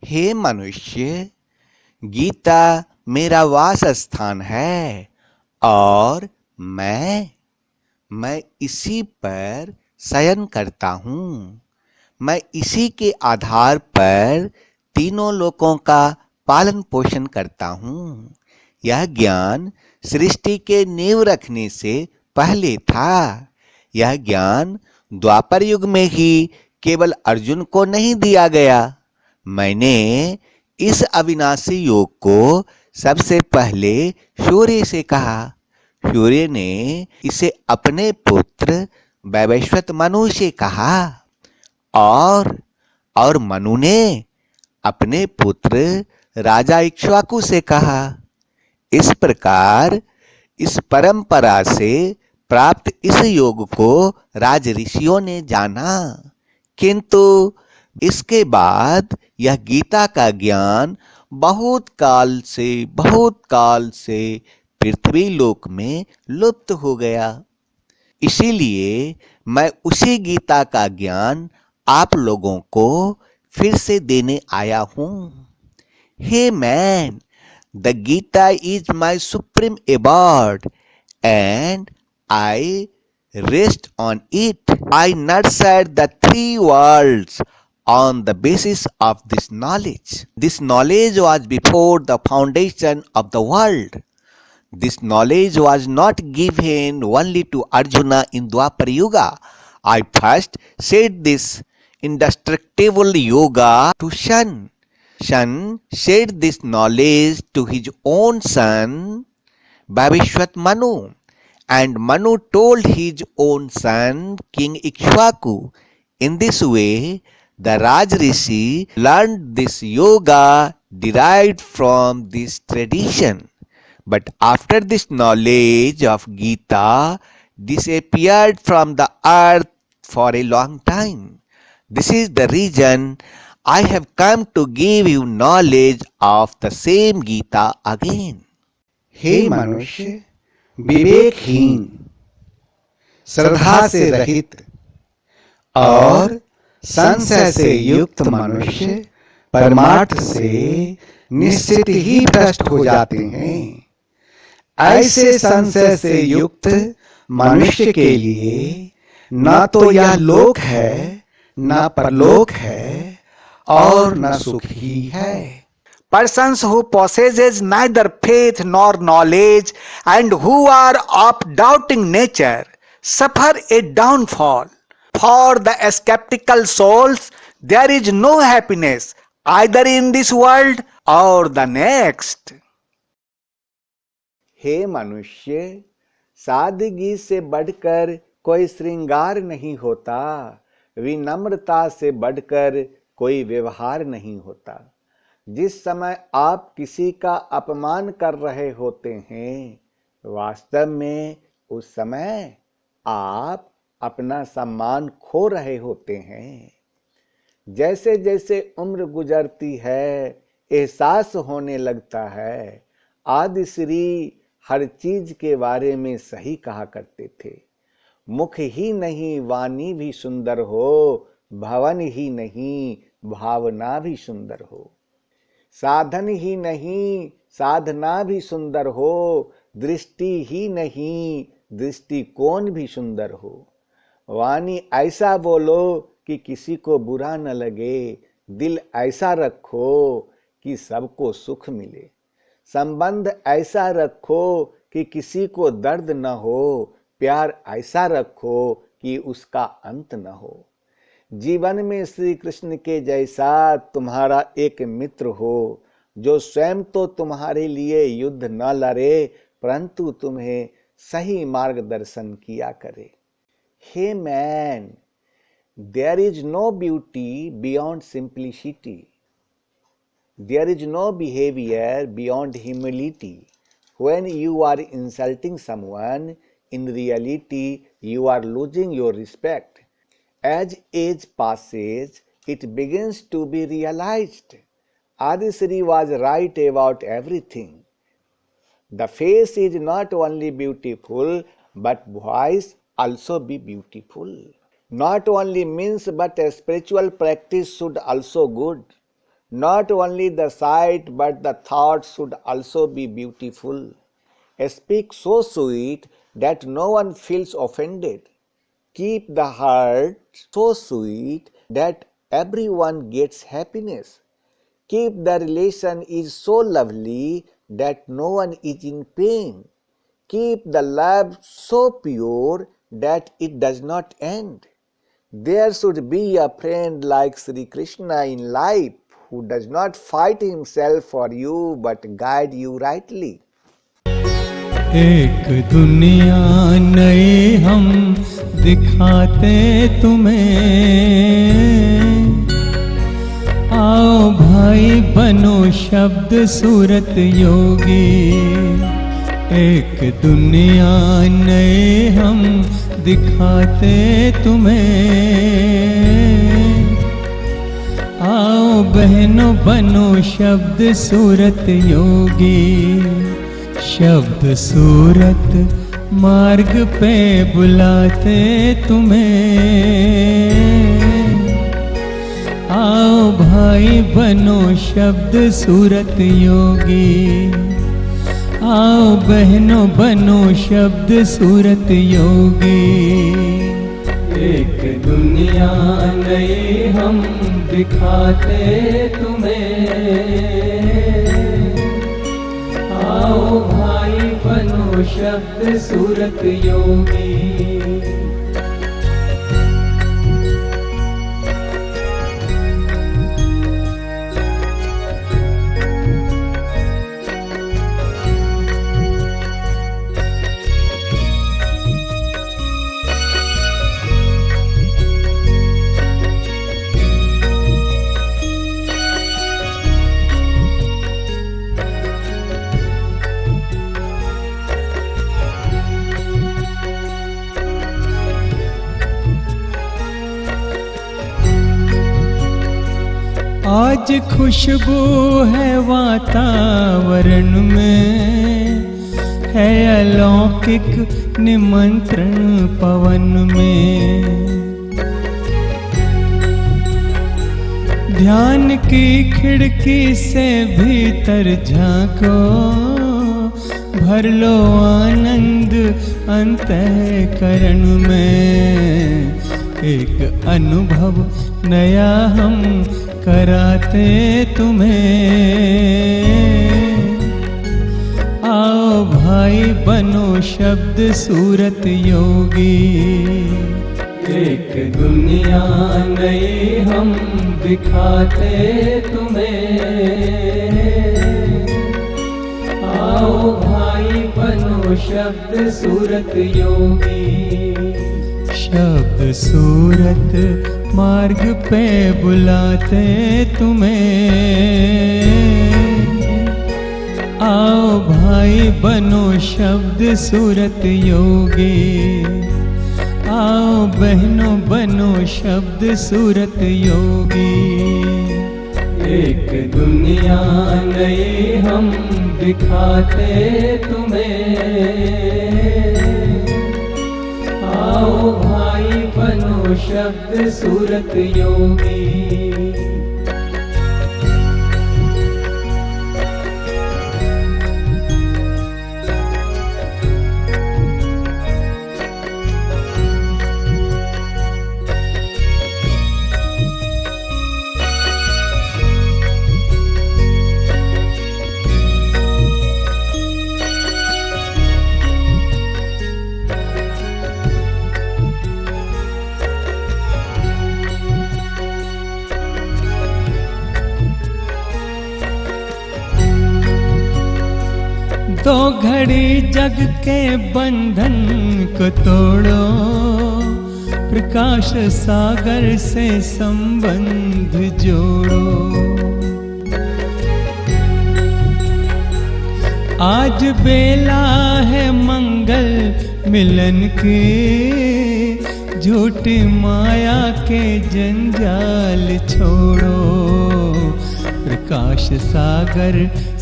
हे मनुष्य, गीता मेरा वास स्थान है और मैं इसी पर शयन करता हूँ। मैं इसी के आधार पर तीनों लोकों का पालन पोषण करता हूँ। यह ज्ञान सृष्टि के नींव रखने से पहले था। यह ज्ञान द्वापर युग में ही केवल अर्जुन को नहीं दिया गया। मैंने इस अविनाशी योग को सबसे पहले सूर्य से कहा। सूर्य ने इसे अपने पुत्र वैवस्वत मनु से कहा और मनु ने अपने पुत्र राजा इक्ष्वाकु से कहा। इस प्रकार इस परंपरा से प्राप्त इस योग को राज ऋषियों ने जाना, किंतु इसके बाद यह गीता का ज्ञान बहुत काल से पृथ्वी लोक में लुप्त हो गया। इसीलिए मैं उसी गीता का ज्ञान आप लोगों को फिर से देने आया हूं। Hey man, the Gita is my supreme abode and I rest on it. I nurtured the three worlds on the basis of this knowledge. This knowledge was before the foundation of the world. This knowledge was not given only to Arjuna in Dwapar Yuga. I first said this indestructible yoga to Shan. Shan said this knowledge to his own son, Vavishwat Manu. And Manu told his own son, King Ikshvaku. In this way, the Raj Rishi learned this yoga derived from this tradition. But after this knowledge of Gita disappeared from the earth for a long time. This is the reason I have come to give you knowledge of the same Gita again. हे मनुष्य, विवेकहीन, श्रद्धा से रहित और संशय से युक्त मनुष्य परमार्थ से निश्चित ही भ्रष्ट हो जाते हैं। ऐसे संशय से युक्त मनुष्य के लिए न तो यह लोक है, न परलोक है और न सुख ही है। Persons who possesses neither faith nor knowledge and who are of doubting nature suffer a downfall. For the skeptical souls, there is no happiness either in this world or the next. हे मनुष्य, सादगी से बढ़कर कोई श्रृंगार नहीं होता, विनम्रता से बढ़कर कोई व्यवहार नहीं होता। जिस समय आप किसी का अपमान कर रहे होते हैं, वास्तव में उस समय आप अपना सम्मान खो रहे होते हैं। जैसे जैसे उम्र गुजरती है, एहसास होने लगता है। आदि श्री हर चीज के बारे में सही कहा करते थे। मुख ही नहीं वाणी भी सुंदर हो, भवन ही नहीं भावना भी सुंदर हो। साधन ही नहीं साधना भी सुंदर हो, दृष्टि ही नहीं दृष्टिकोण भी सुंदर हो। वाणी ऐसा बोलो कि किसी को बुरा न लगे, दिल ऐसा रखो कि सबको सुख मिले। संबंध ऐसा रखो कि किसी को दर्द न हो, प्यार ऐसा रखो कि उसका अंत न हो। जीवन में श्री कृष्ण के जैसा तुम्हारा एक मित्र हो, जो स्वयं तो तुम्हारे लिए युद्ध न लड़े परंतु तुम्हें सही मार्गदर्शन किया करे। Hey man, there is no beauty beyond simplicity, there is no behaviour beyond humility. When you are insulting someone, in reality you are losing your respect. As age passes, it begins to be realized. Adisri was right about everything. The face is not only beautiful, but voice also be beautiful. Not only means, but a spiritual practice should also good. Not only the sight but the thoughts should also be beautiful. Speak so sweet that no one feels offended. Keep the heart so sweet that everyone gets happiness. Keep the relation is so lovely that no one is in pain. Keep the love so pure that it does not end. There should be a friend like Sri Krishna in life who does not fight himself for you but guide you rightly. एक दुनिया नई हम दिखाते तुम्हें, आओ भाई बनो शब्द सूरत योगी। एक दुनिया नई हम दिखाते तुम्हें, आओ बहनों बनो शब्द सूरत योगी। शब्द सूरत मार्ग पे बुलाते तुम्हें, आओ भाई बनो शब्द सूरत योगी। आओ बहनों बनो शब्द सूरत योगी। एक दुनिया नई हम दिखाते तुम्हें, आओ भाई बनो शब्द सूरत योगी। आज खुशबू है वातावरण में, है अलौकिक निमंत्रण पवन में। ध्यान की खिड़की से भीतर झांको, भर लो आनंद अंतःकरण में। एक अनुभव नया हम कराते तुम्हें, आओ भाई बनो शब्द सूरत योगी। एक दुनिया नई हम दिखाते तुम्हें, आओ भाई बनो शब्द सूरत योगी। शब्द सूरत मार्ग पे बुलाते तुम्हें, आओ भाई बनो शब्द सूरत योगी। आओ बहनों बनो शब्द सूरत योगी। एक दुनिया नई हम दिखाते तुम्हें, आओ भाई बनो शब्द सूरत योगी। दो घड़ी जग के बंधन को तोड़ो, प्रकाश सागर से संबंध जोड़ो। आज बेला है मंगल मिलन की, झूठी माया के जंजाल छोड़ो। प्रकाश सागर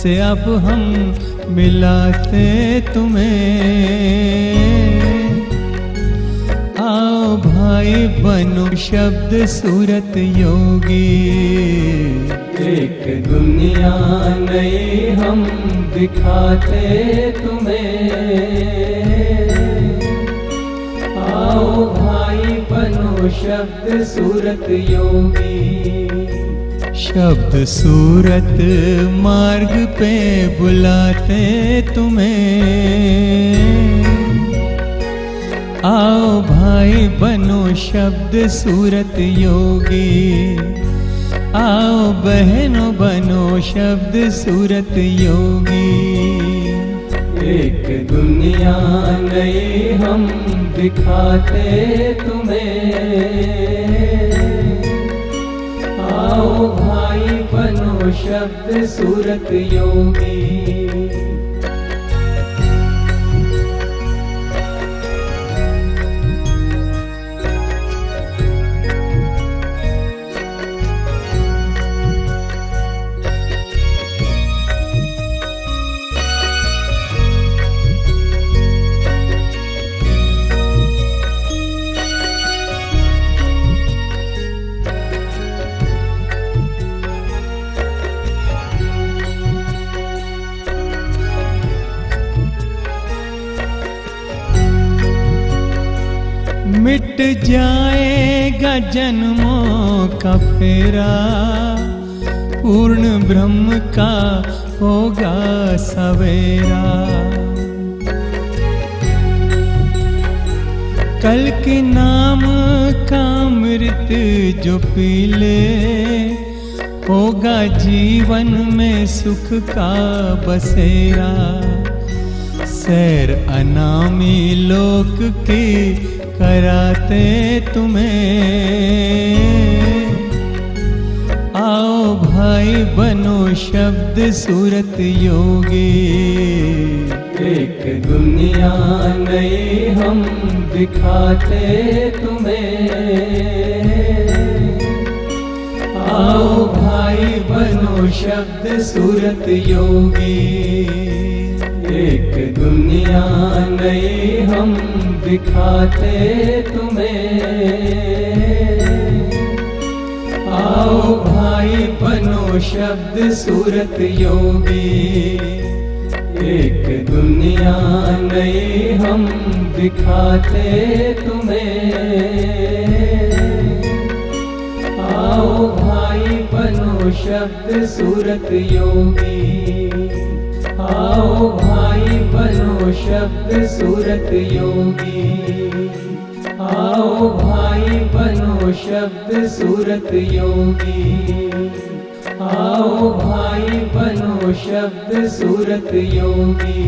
से अब हम मिलाते तुम्हें, आओ भाई बनो शब्द सूरत योगी। एक दुनिया नई हम दिखाते तुम्हें। आओ भाई बनो शब्द सूरत योगी। शब्द सूरत मार्ग पे बुलाते तुम्हें। आओ भाई बनो शब्द सूरत योगी। आओ बहनों बनो शब्द सूरत योगी। एक दुनिया नई हम दिखाते तुम्हें। आओ भाई बनो शब्द सूरत योगी। मिट जाएगा जन्मों का फेरा। पूर्ण ब्रह्म का होगा सवेरा। कल के नाम का अमृत जो पी ले, होगा जीवन में सुख का बसेरा। सैर अनामी लोक की कराते तुम्हें। आओ भाई बनो शब्द सूरत योगी। एक दुनिया नई हम दिखाते तुम्हें। आओ भाई बनो शब्द सूरत योगी। एक दुनिया नई हम दिखाते तुम्हें। आओ भाई बनो शब्द सूरत योगी। एक दुनिया नई हम दिखाते तुम्हें। आओ भाई बनो शब्द सूरत योगी। आओ भाई बनो शब्द सूरत योगी। आओ। आओ भाई बनो शब्द सूरत योगी। आओ भाई बनो शब्द सूरत योगी।